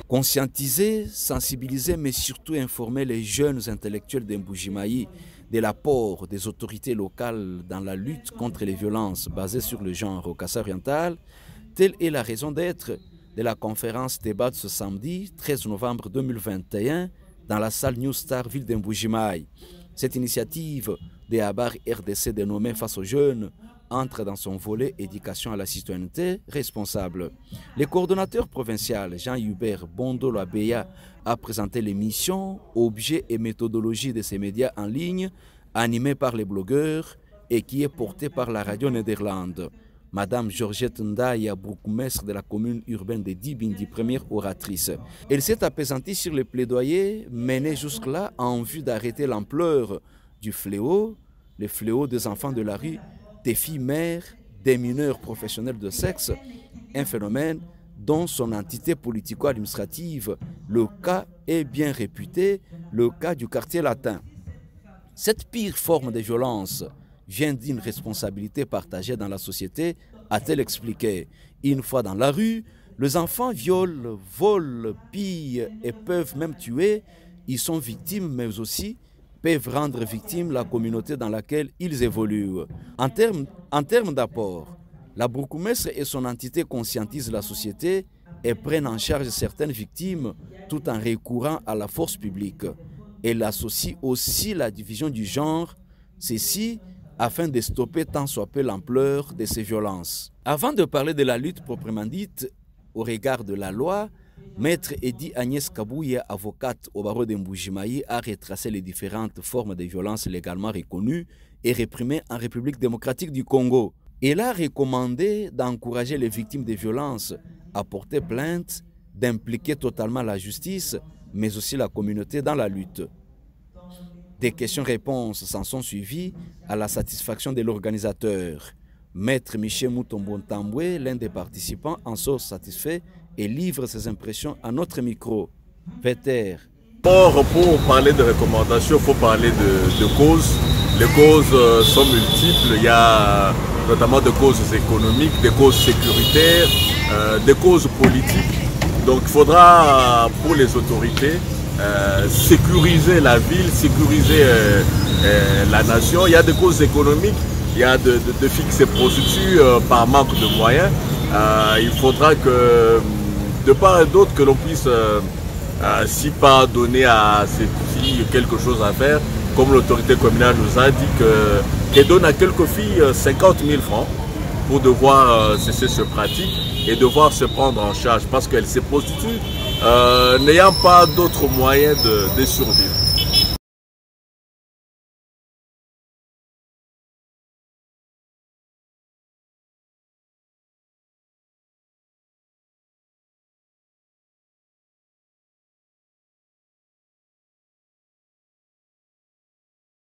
Conscientiser, sensibiliser, mais surtout informer les jeunes intellectuels d'Mbujimai de l'apport des autorités locales dans la lutte contre les violences basées sur le genre au Kassai oriental, telle est la raison d'être de la conférence débat de ce samedi 13 novembre 2021 dans la salle New Star ville d'Mbujimai. Cette initiative de Abar RDC dénommée Face aux jeunes entre dans son volet éducation à la citoyenneté responsable. Le coordonnateur provincial Jean-Hubert Bondolo-Abeya a présenté les missions, objets et méthodologies de ces médias en ligne animés par les blogueurs et qui est porté par la radio Néderlande. Madame Georgette Ndaya, bourgmestre de la commune urbaine de Dibindi, première oratrice. Elle s'est apaisantie sur les plaidoyers menés jusque-là en vue d'arrêter l'ampleur du fléau, le fléau des enfants de la rue, des filles mères, des mineurs professionnels de sexe, un phénomène dont son entité politico-administrative, le cas est bien réputé, le cas du quartier latin. Cette pire forme de violence vient d'une responsabilité partagée dans la société, a-t-elle expliqué. Une fois dans la rue, les enfants violent, volent, pillent et peuvent même tuer. Ils sont victimes, mais aussi peuvent rendre victime la communauté dans laquelle ils évoluent. En termes d'apport, la bourgmestre et son entité conscientisent la société et prennent en charge certaines victimes tout en recourant à la force publique. Elle associe aussi la division du genre, ceci afin de stopper tant soit peu l'ampleur de ces violences. Avant de parler de la lutte proprement dite, au regard de la loi, Maître Edi Agnès Kabouya, avocate au barreau d'Mbujimai, a retracé les différentes formes de violences légalement reconnues et réprimées en République démocratique du Congo. Elle a recommandé d'encourager les victimes de violences à porter plainte, d'impliquer totalement la justice, mais aussi la communauté dans la lutte. Des questions-réponses s'en sont suivies à la satisfaction de l'organisateur. Maître Michel Moutombon-Tamboué, l'un des participants, en sort satisfait et livre ses impressions à notre micro. Vetter. Pour parler de recommandations, il faut parler de causes. Les causes sont multiples. Il y a notamment des causes économiques, des causes sécuritaires, des causes politiques. Donc il faudra pour les autorités sécuriser la ville, sécuriser la nation. Il y a des causes économiques, il y a de filles qui se prostituent par manque de moyens. Il faudra que de part et d'autre que l'on puisse, si pas donner à ces filles quelque chose à faire, comme l'autorité communale nous a dit qu'elle donne à quelques filles 50 000 francs pour devoir cesser ce pratique et devoir se prendre en charge parce qu'elles se prostituent n'ayant pas d'autres moyens de survivre.